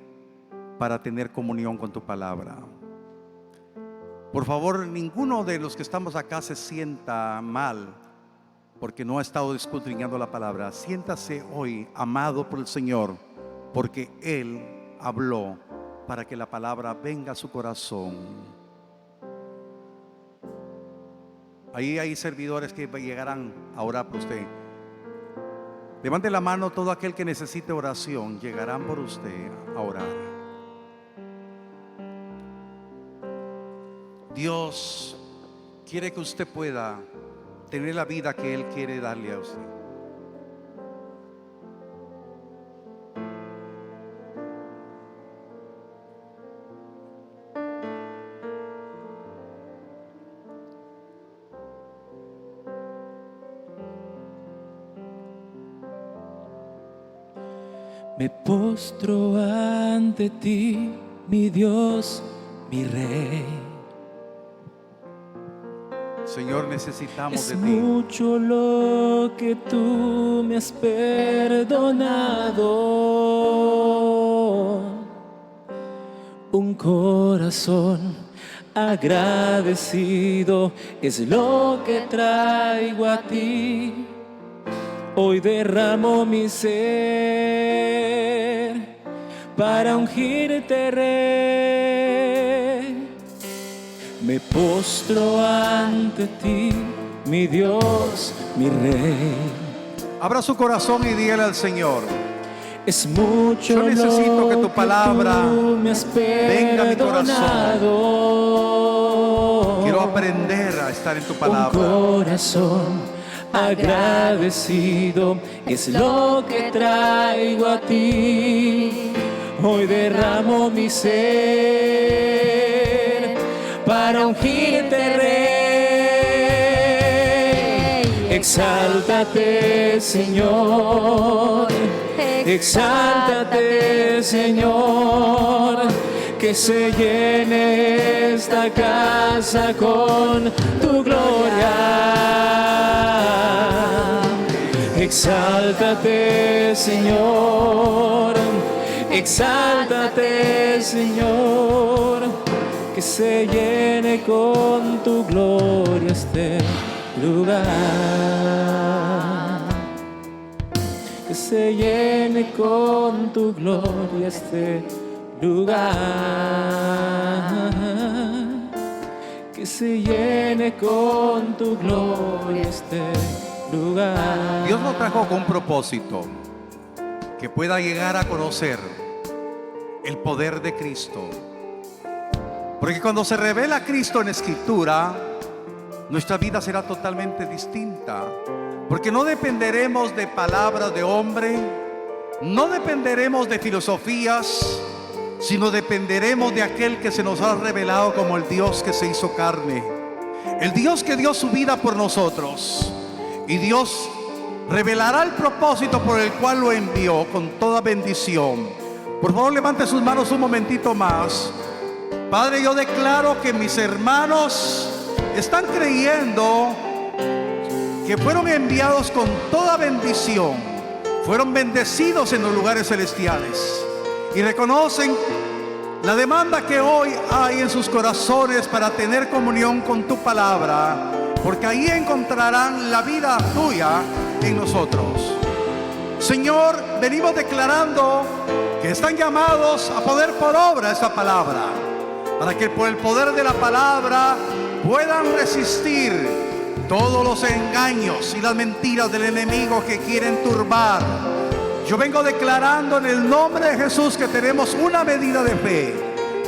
S5: para tener comunión con tu palabra. Por favor, ninguno de los que estamos acá se sienta mal porque no ha estado escudriñando la palabra. Siéntase hoy amado por el Señor, porque Él habló para que la palabra venga a su corazón. Ahí hay servidores que llegarán a orar por usted. Levante la mano todo aquel que necesite oración. Llegarán por usted a orar. Dios quiere que usted pueda tener la vida que Él quiere darle a usted.
S4: Me postro ante ti, mi Dios, mi Rey.
S5: Señor, necesitamos
S4: Es
S5: de ti.
S4: mucho lo que tú me has perdonado. Un corazón agradecido es lo que traigo a ti. Hoy derramo mi ser para ungirte, Rey. Me postro ante ti, mi Dios, mi Rey.
S5: Abra su corazón y dígale al Señor:
S4: Es mucho
S5: yo necesito que tu palabra
S4: me has
S5: venga a mi corazón.
S4: perdonado.
S5: Quiero aprender a estar en tu
S4: Un
S5: palabra.
S4: corazón agradecido es lo que traigo a ti. Hoy derramo mi ser para ungirte, Rey. Exáltate, Señor. Exáltate, Señor. Que se llene esta casa con tu gloria. Exáltate, Señor. Exáltate, Señor. Que se llene con tu gloria este lugar. Que se llene con tu gloria este lugar. Que se llene con tu gloria este lugar.
S5: Dios nos trajo con un propósito: que pueda llegar a conocer el poder de Cristo. Porque cuando se revela Cristo en Escritura, nuestra vida será totalmente distinta. Porque no dependeremos de palabras de hombre, no dependeremos de filosofías, sino dependeremos de aquel que se nos ha revelado como el Dios que se hizo carne, el Dios que dio su vida por nosotros. Y Dios revelará el propósito por el cual lo envió con toda bendición. Por favor, levante sus manos un momentito más. Padre, yo declaro que mis hermanos están creyendo que fueron enviados con toda bendición, fueron bendecidos en los lugares celestiales, y reconocen la demanda que hoy hay en sus corazones para tener comunión con tu palabra, porque ahí encontrarán la vida tuya en nosotros. Señor, venimos declarando que están llamados a poner por obra esta palabra, para que por el poder de la palabra puedan resistir todos los engaños y las mentiras del enemigo que quieren turbar. Yo vengo declarando en el nombre de Jesús que tenemos una medida de fe.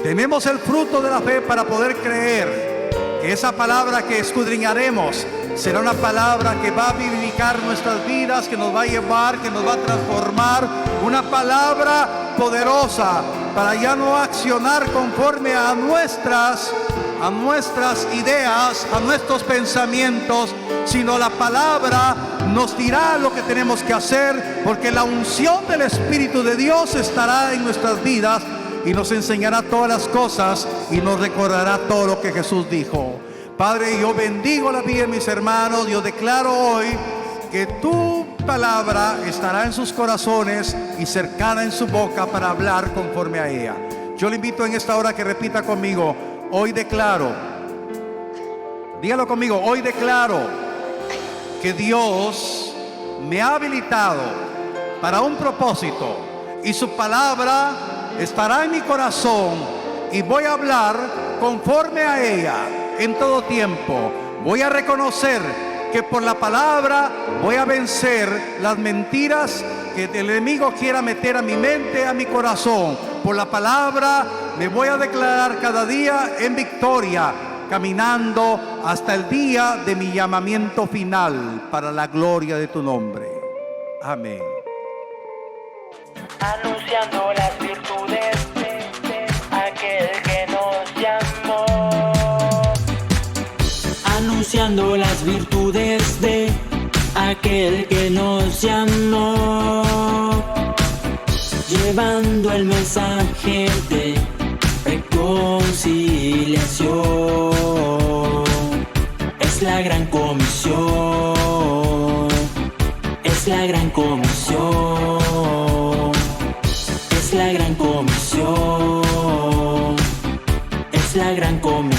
S5: Tenemos el fruto de la fe para poder creer que esa palabra que escudriñaremos será una palabra que va a vivificar nuestras vidas, que nos va a llevar, que nos va a transformar. Una palabra poderosa para ya no accionar conforme a nuestras ideas, a nuestros pensamientos, sino la palabra nos dirá lo que tenemos que hacer, porque la unción del Espíritu de Dios estará en nuestras vidas y nos enseñará todas las cosas y nos recordará todo lo que Jesús dijo. Padre, yo bendigo la vida de mis hermanos. Yo declaro hoy que tu palabra estará en sus corazones y cercana en su boca para hablar conforme a ella. Yo le invito en esta hora que repita conmigo: hoy declaro, dígalo conmigo, hoy declaro que Dios me ha habilitado para un propósito y su palabra estará en mi corazón y voy a hablar conforme a ella en todo tiempo. Voy a reconocer que por la palabra voy a vencer las mentiras que el enemigo quiera meter a mi mente, a mi corazón. Por la palabra me voy a declarar cada día en victoria, caminando hasta el día de mi llamamiento final para la gloria de tu nombre. Amén.
S2: Anunciando las virtudes de aquel que nos llamó.
S3: Anunciando las virtudes de aquel que nos llamó, llevando el mensaje de reconciliación. Es la gran comisión, es la gran comisión, es la gran comisión, es la gran comisión.